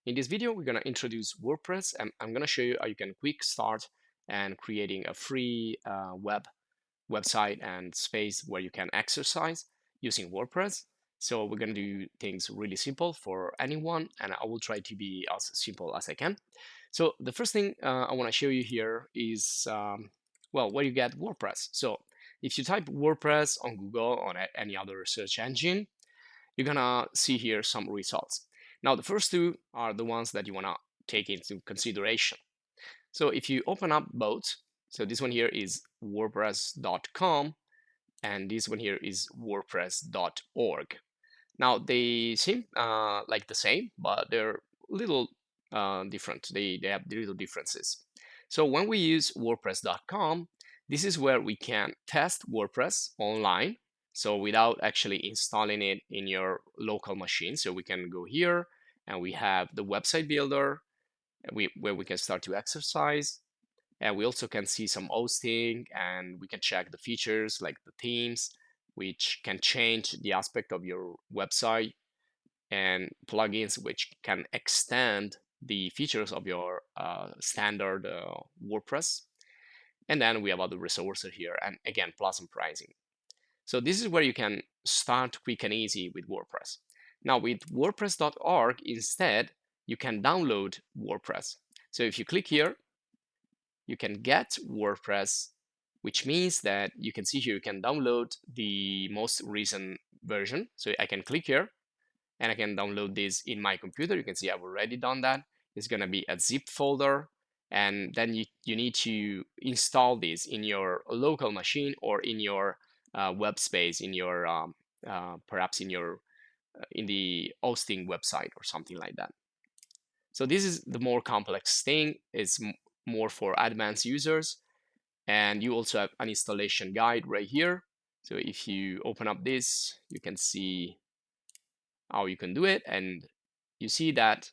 In this video, we're going to introduce WordPress, and I'm going to show you how you can quick start and creating a free website and space where you can exercise using WordPress. So we're going to do things really simple for anyone, and I will try to be as simple as I can. So the first thing I want to show you here is, well, where you get WordPress. So if you type WordPress on Google or on any other search engine, you're gonna see here some results. Now, the first two are the ones that you wanna take into consideration. So if you open up both, so this one here is WordPress.com and this one here is WordPress.org. Now, they seem like the same, but they're a little different. They have little differences. So when we use WordPress.com, this is where we can test WordPress online. So without actually installing it in your local machine. So we can go here and we have the website builder where we can start to exercise. And we also can see some hosting and we can check the features like the themes, which can change the aspect of your website, and plugins which can extend the features of your standard WordPress. And then we have other resources here, and again, plus some pricing. So this is where you can start quick and easy with WordPress. Now with WordPress.org, instead, you can download WordPress. So if you click here, you can get WordPress, which means that you can see here you can download the most recent version. So I can click here and I can download this in my computer. You can see I've already done that. It's going to be a zip folder, and then you need to install this in your local machine or in your web space, in your perhaps in your in the hosting website or something like that. So this is the more complex thing. It's more for advanced users, and you also have an installation guide right here. So if you open up this, you can see how you can do it, and you see that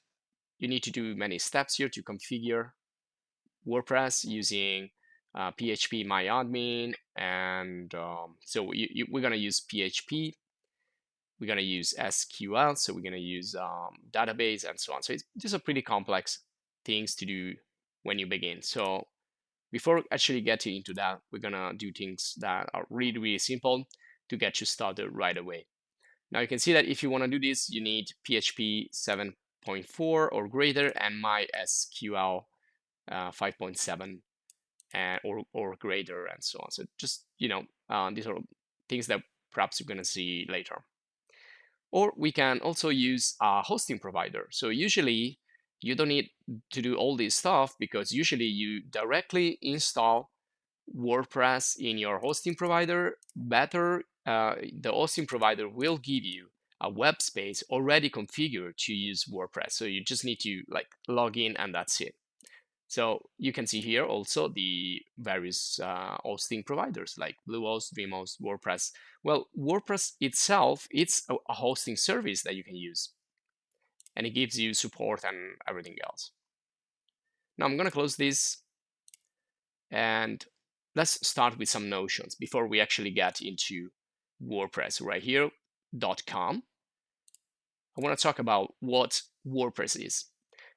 you need to do many steps here to configure WordPress using PHP MyAdmin, and so we're going to use PHP, we're going to use SQL, so we're going to use database and so on. So these are pretty complex things to do when you begin. So before actually getting into that, we're going to do things that are really, really simple to get you started right away. Now you can see that if you want to do this, you need PHP 7.4 or greater and MySQL 5.7 or greater and so on. So just, these are things that perhaps you're going to see later. Or we can also use a hosting provider. So usually you don't need to do all this stuff because usually you directly install WordPress in your hosting provider. Better, the hosting provider will give you a web space already configured to use WordPress. So you just need to log in and that's it. So you can see here also the various hosting providers like Bluehost, Dreamhost, WordPress. Well, WordPress itself, it's a hosting service that you can use, and it gives you support and everything else. Now I'm going to close this, and let's start with some notions before we actually get into WordPress. Right here, .com. I want to talk about what WordPress is.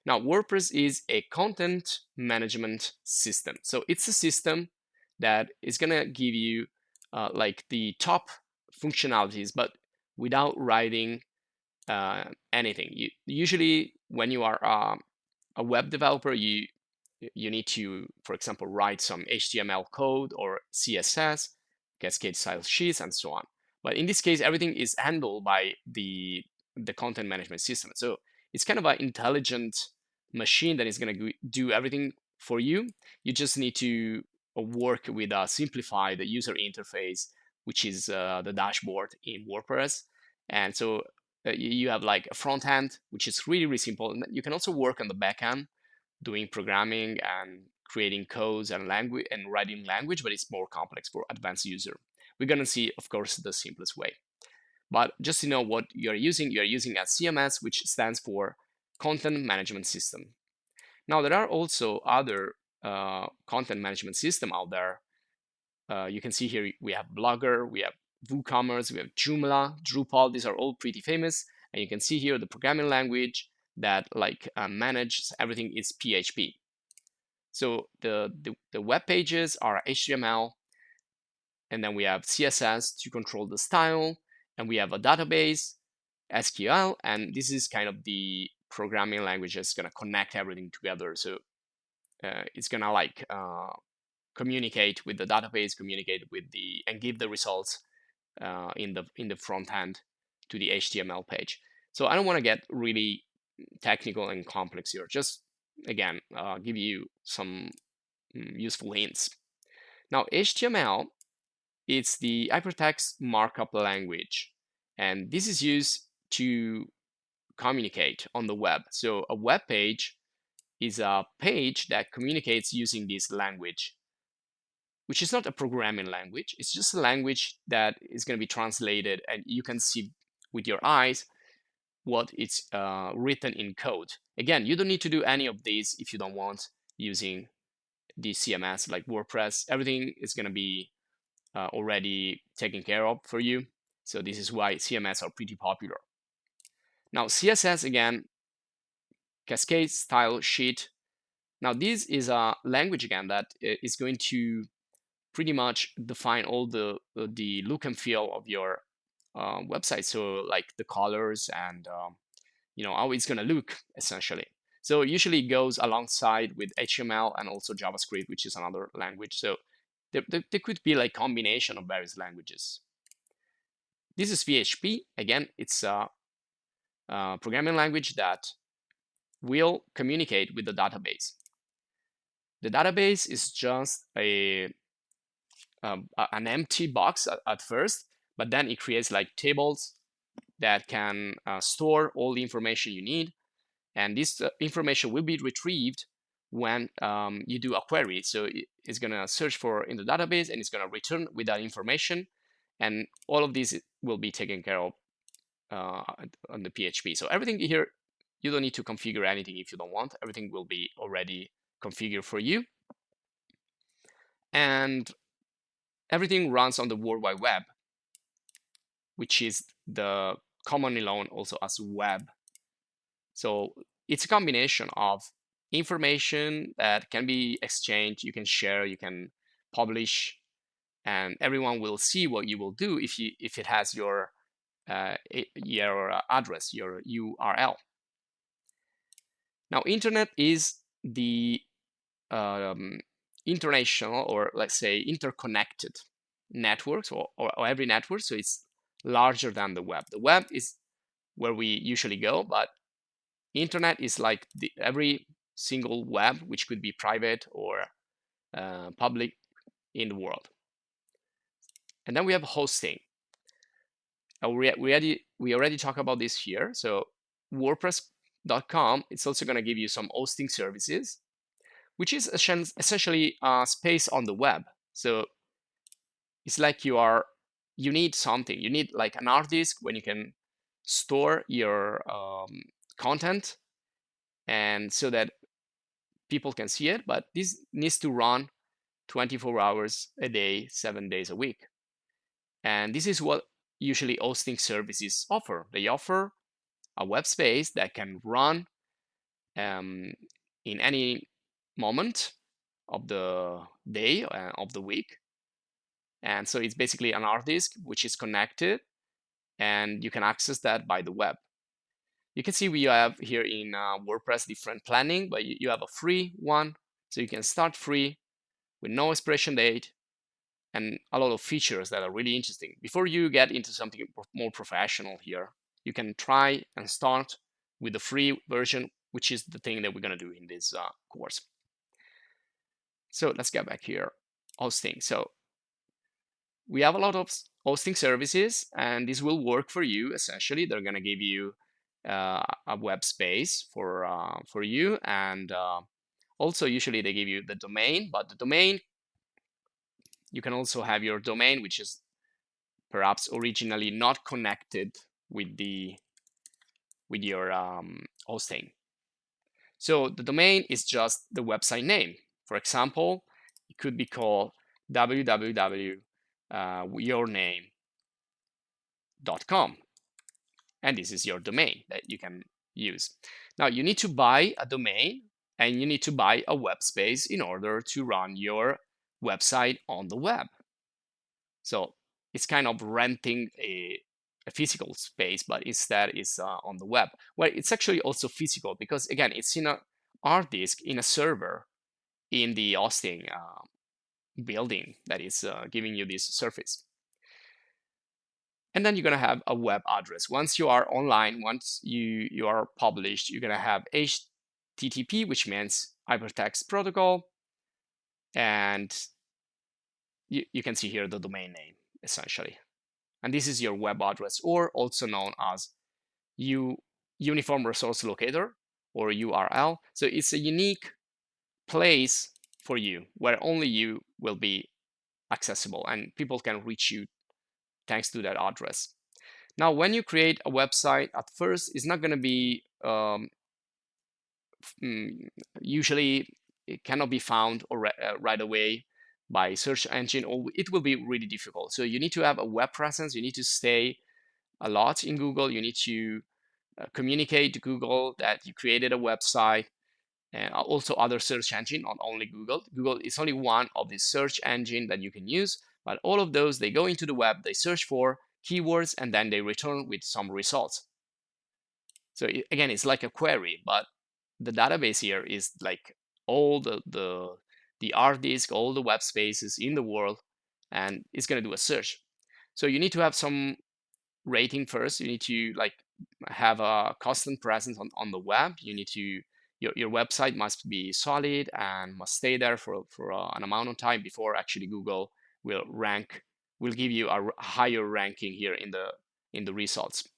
Now, WordPress is a content management system. So it's a system that is going to give you the top functionalities, but without writing anything. Usually, when you are a web developer, you need to, for example, write some HTML code or CSS, cascade style sheets, and so on. But in this case, everything is handled by the content management system. So it's kind of an intelligent machine that is going to do everything for you. You just need to work with a simplified user interface, which is the dashboard in WordPress. And so you have like a front end, which is really, really simple. And you can also work on the back end, doing programming and creating codes and language and writing language, but it's more complex for advanced user. We're going to see, of course, the simplest way. But just to know what you're using a CMS, which stands for Content Management System. Now, there are also other content management system out there. You can see here we have Blogger, we have WooCommerce, we have Joomla, Drupal. These are all pretty famous. And you can see here the programming language, that like manages everything is PHP. So the web pages are HTML, and then we have CSS to control the style, and we have a database, SQL, and this is kind of the programming language that's gonna connect everything together. So it's gonna like communicate with the database, communicate with the, and give the results in the front end to the HTML page. So I don't want to get really technical and complex here. Just again, give you some useful hints. Now, HTML is the hypertext markup language, and this is used to communicate on the web. So a web page is a page that communicates using this language, which is not a programming language. It's just a language that is going to be translated, and you can see with your eyes what it's written in code. Again, you don't need to do any of these if you don't want using the CMS like WordPress. Everything is going to be already taken care of for you. So this is why CMS are pretty popular. Now, CSS, again, cascade style sheet. Now, this is a language, again, that is going to pretty much define all the look and feel of your website. So like the colors and how it's going to look, essentially. So usually it goes alongside with HTML and also JavaScript, which is another language. So there could be like combination of various languages. This is PHP. Again, it's a programming language that will communicate with the database. The database is just an empty box at first, but then it creates like tables that can store all the information you need. And this information will be retrieved when you do a query. So it's going to search for in the database, and it's going to return with that information. And all of this will be taken care of on the PHP. So everything here, you don't need to configure anything if you don't want. Everything will be already configured for you. And everything runs on the World Wide Web, which is the commonly known also as web. So it's a combination of information that can be exchanged, you can share, you can publish, and everyone will see what you will do if it has your address, your URL. Now, internet is the international, or let's say interconnected networks, or every network. So it's larger than the web. The web is where we usually go, but internet is like every single web, which could be private or public in the world. And then we have hosting. We already talked about this here. So WordPress.com, it's also going to give you some hosting services, which is essentially space on the web. So it's like you need something. You need like an hard disk when you can store your content, and so that people can see it. But this needs to run 24 hours a day, 7 days a week. And this is what usually hosting services offer. They offer a web space that can run in any moment of the day, of the week. And so it's basically an hard disk which is connected, and you can access that by the web. You can see we have here in WordPress different planning, but you have a free one. So you can start free with no expiration date, and a lot of features that are really interesting. Before you get into something more professional here, you can try and start with the free version, which is the thing that we're going to do in this course. So let's get back here. Hosting. So we have a lot of hosting services, and this will work for you. Essentially, they're going to give you a web space for you, and also usually they give you the domain. But the domain, you can also have your domain, which is perhaps originally not connected with your hosting. So the domain is just the website name. For example, it could be called www.yourname.com, and this is your domain that you can use. Now you need to buy a domain and you need to buy a web space in order to run your website on the web. So it's kind of renting a physical space, but instead it's on the web. Well, it's actually also physical because again, it's in a hard disk in a server in the hosting building that is giving you this service. And then you're gonna have a web address. Once you are online, once you are published, you're gonna have HTTP, which means hypertext protocol, and you can see here the domain name essentially. And this is your web address, or also known as Uniform Resource Locator, or URL. So it's a unique place for you where only you will be accessible and people can reach you thanks to that address. Now, when you create a website, at first, it's not going to be usually it cannot be found right away by search engine, or it will be really difficult. So you need to have a web presence. You need to stay a lot in Google. You need to communicate to Google that you created a website, and also other search engine, not only Google. Google is only one of the search engine that you can use, but all of those, they go into the web, they search for keywords, and then they return with some results. So again, it's like a query, but the database here is like all the hard disk, all the web spaces in the world, and it's going to do a search. So you need to have some rating first. You need to like have a constant presence on the web. You need to your website must be solid and must stay there for an amount of time before actually Google will give you a higher ranking here in the results.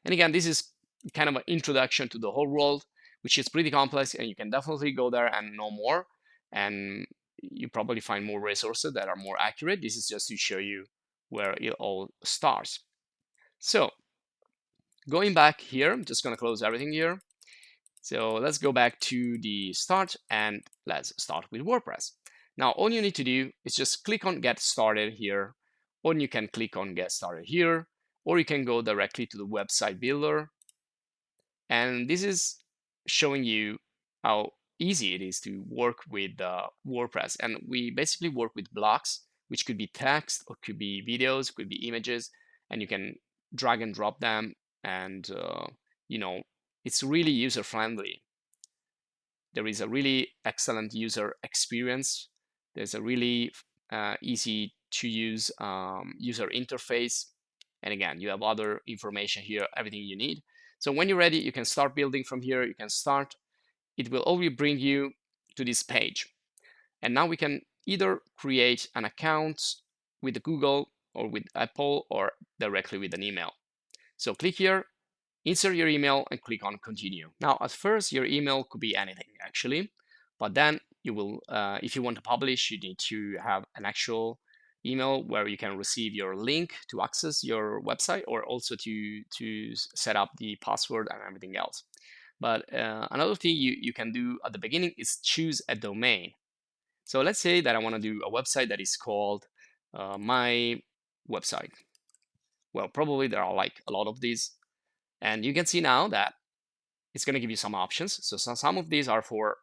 And again, this is kind of an introduction to the whole world, which is pretty complex, and you can definitely go there and know more, and you probably find more resources that are more accurate. This is just to show you where it all starts. So going back here, I'm just going to close everything here. So let's go back to the start and let's start with WordPress. Now, all you need to do is just click on Get Started here, or you can click on Get Started here, or you can go directly to the website builder. And this is showing you how easy it is to work with WordPress. And we basically work with blocks, which could be text or could be videos, could be images, and you can drag and drop them. And you know, it's really user friendly. There is a really excellent user experience. There's a really easy to use user interface. And again, you have other information here, everything you need. So when you're ready, you can start building from here. You can start. It will always bring you to this page. And now we can either create an account with Google or with Apple or directly with an email. So click here, insert your email and click on continue. Now, at first, your email could be anything actually, but then you will, if you want to publish, you need to have an actual email where you can receive your link to access your website, or also to set up the password and everything else. But another thing you can do at the beginning is choose a domain. So let's say that I want to do a website that is called my website. Well, probably there are like a lot of these. And you can see now that it's going to give you some options. So some of these are for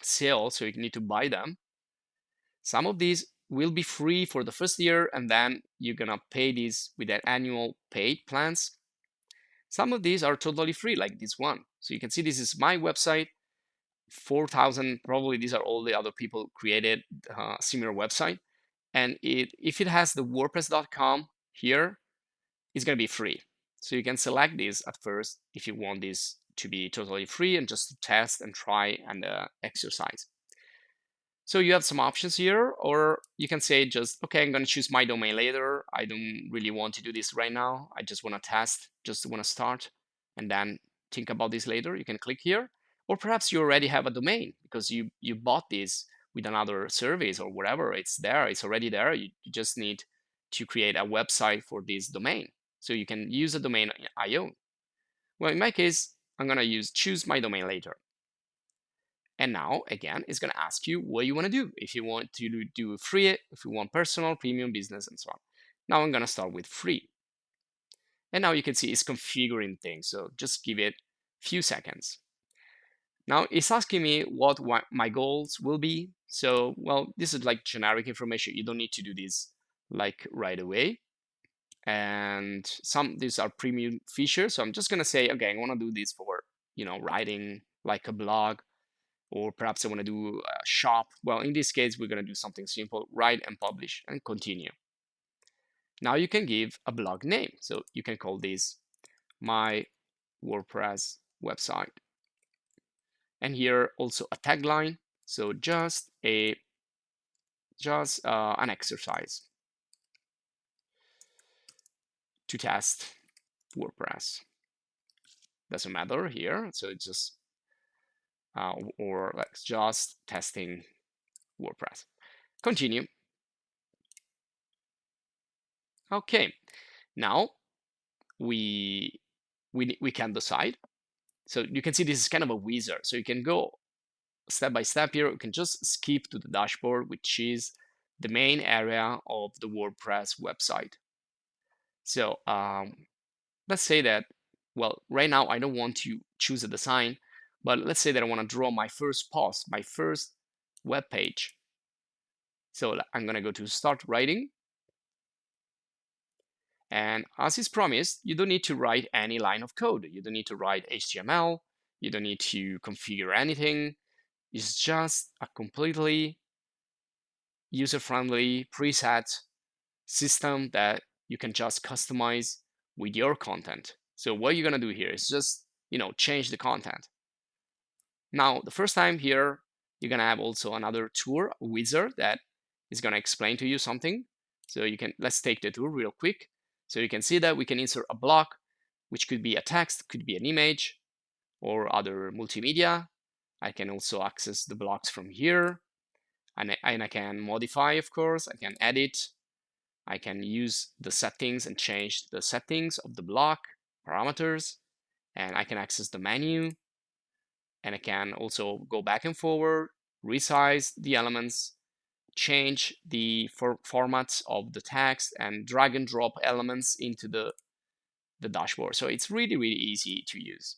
sale, so you need to buy them. Some of these will be free for the first year, and then you're going to pay these with an annual paid plans. Some of these are totally free, like this one. So you can see this is my website, 4,000, probably these are all the other people created similar website. And if it has the WordPress.com here, it's going to be free. So you can select this at first if you want this to be totally free and just to test and try and exercise. So you have some options here, or you can say just, okay, I'm going to choose my domain later. I don't really want to do this right now. I just want to test, just want to start, and then think about this later. You can click here. Or perhaps you already have a domain because you bought this with another service or whatever. It's there, it's already there. You just need to create a website for this domain. So you can use a domain I own. Well, in my case, I'm going to choose my domain later. And now, again, it's going to ask you what you want to do. If you want to do free, if you want personal, premium, business, and so on. Now I'm going to start with free. And now you can see it's configuring things. So just give it few seconds. Now it's asking me what my goals will be. So, well, this is like generic information. You don't need to do this like right away. And these are premium features. So I'm just gonna say, okay, I want to do this for, writing like a blog, or perhaps I want to do a shop. Well, in this case, we're gonna do something simple: write and publish and continue. Now you can give a blog name. So you can call this my WordPress website. And here also a tagline. So just an exercise to test WordPress. Doesn't matter here. So it's just or like just testing WordPress. Continue. Okay. Now we can decide. So you can see this is kind of a wizard. So you can go step by step here. You can just skip to the dashboard, which is the main area of the WordPress website. So let's say that, well, right now I don't want to choose a design, but let's say that I want to draw my first post, my first web page. So I'm going to go to start writing. And as is promised, you don't need to write any line of code. You don't need to write HTML. You don't need to configure anything. It's just a completely user-friendly preset system that you can just customize with your content. So what you're gonna do here is just, change the content. Now, the first time here, you're gonna have also another tour wizard that is gonna explain to you something. So let's take the tour real quick. So you can see that we can insert a block, which could be a text, could be an image, or other multimedia. I can also access the blocks from here, and I can modify, of course. I can edit. I can use the settings and change the settings of the block parameters, and I can access the menu, and I can also go back and forward, resize the elements, change the formats of the text, and drag and drop elements into the dashboard. So it's really, really easy to use.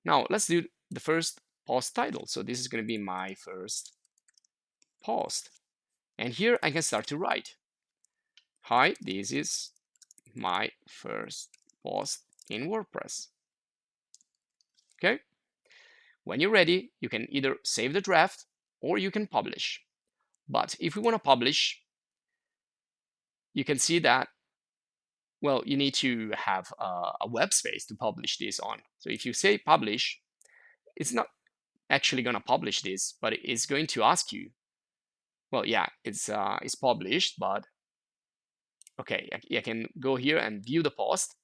Now let's do the first post title. So this is going to be my first post. And here I can start to write. Hi, this is my first post in WordPress. Okay. When you're ready, you can either save the draft or you can publish. But if we want to publish, you can see that, well, you need to have a web space to publish this on. So if you say publish, it's not actually going to publish this, but it's going to ask you, well, yeah, it's published, but okay, I can go here and view the post.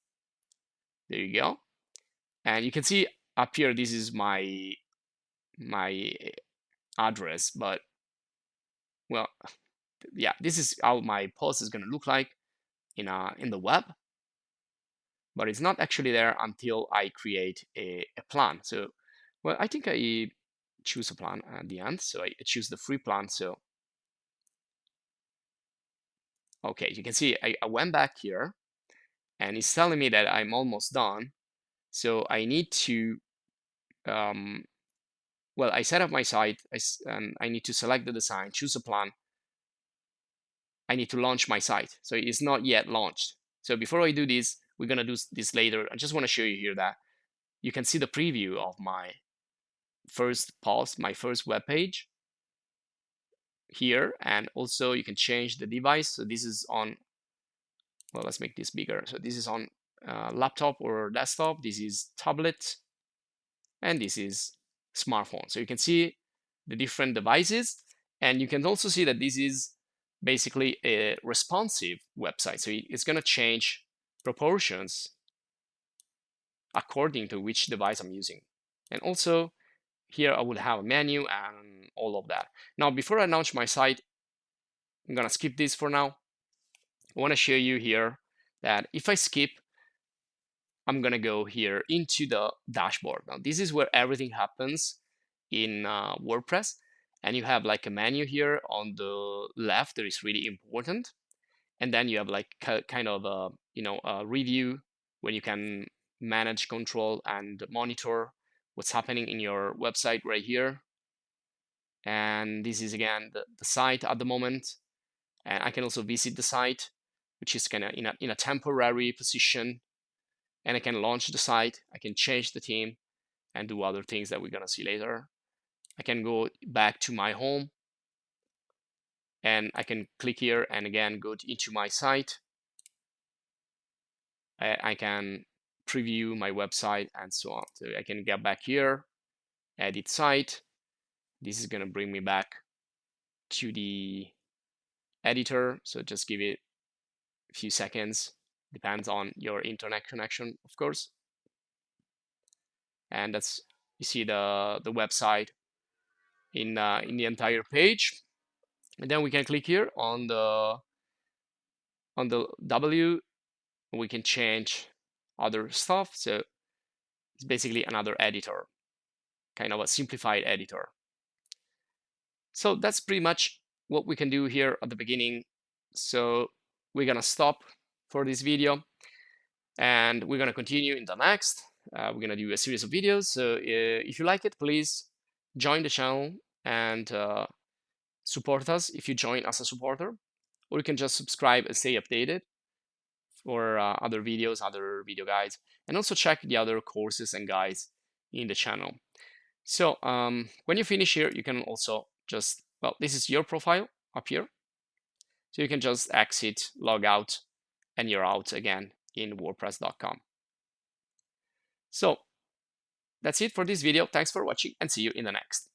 There you go. And you can see up here, this is my address, but well, yeah, this is how my post is going to look like in the web, but it's not actually there until I create a plan. So, well, I think I choose a plan at the end. So I choose the free plan. So, okay, you can see I went back here and it's telling me that I'm almost done. So I need to, well, I set up my site and I need to select the design, choose a plan. I need to launch my site. So it's not yet launched. So before I do this, we're going to do this later. I just want to show you here that you can see the preview of my first post, my first web page here. And also you can change the device. So this is on, well, let's make this bigger. So this is on laptop or desktop. This is tablet. And this is smartphone. So you can see the different devices. And you can also see that this is basically a responsive website. So it's going to change proportions according to which device I'm using. And also here I will have a menu and all of that. Now, before I launch my site, I'm going to skip this for now. I want to show you here that if I skip, I'm going to go here into the dashboard. Now, this is where everything happens in WordPress. And you have like a menu here on the left that is really important. And then you have like kind of a review when you can manage, control, and monitor what's happening in your website right here. And this is again the site at the moment. And I can also visit the site, which is kind of in a temporary position. And I can launch the site. I can change the theme and do other things that we're gonna see later. I can go back to my home, and I can click here and again go into my site. I can preview my website and so on. So I can get back here, edit site. This is gonna bring me back to the editor. So just give it a few seconds. Depends on your internet connection, of course. And that's, you see the website in the entire page. And then we can click here on the W. We can change other stuff. So it's basically another editor, kind of a simplified editor. So that's pretty much what we can do here at the beginning. So we're gonna stop for this video, and we're gonna continue in the next. We're gonna do a series of videos. So if you like it, please join the channel and support us if you join as a supporter, or you can just subscribe and stay updated for other videos, other video guides, and also check the other courses and guides in the channel. So when you finish here, you can also just, well, this is your profile up here. So you can just exit, log out, and you're out again in WordPress.com. So that's it for this video. Thanks for watching, and see you in the next.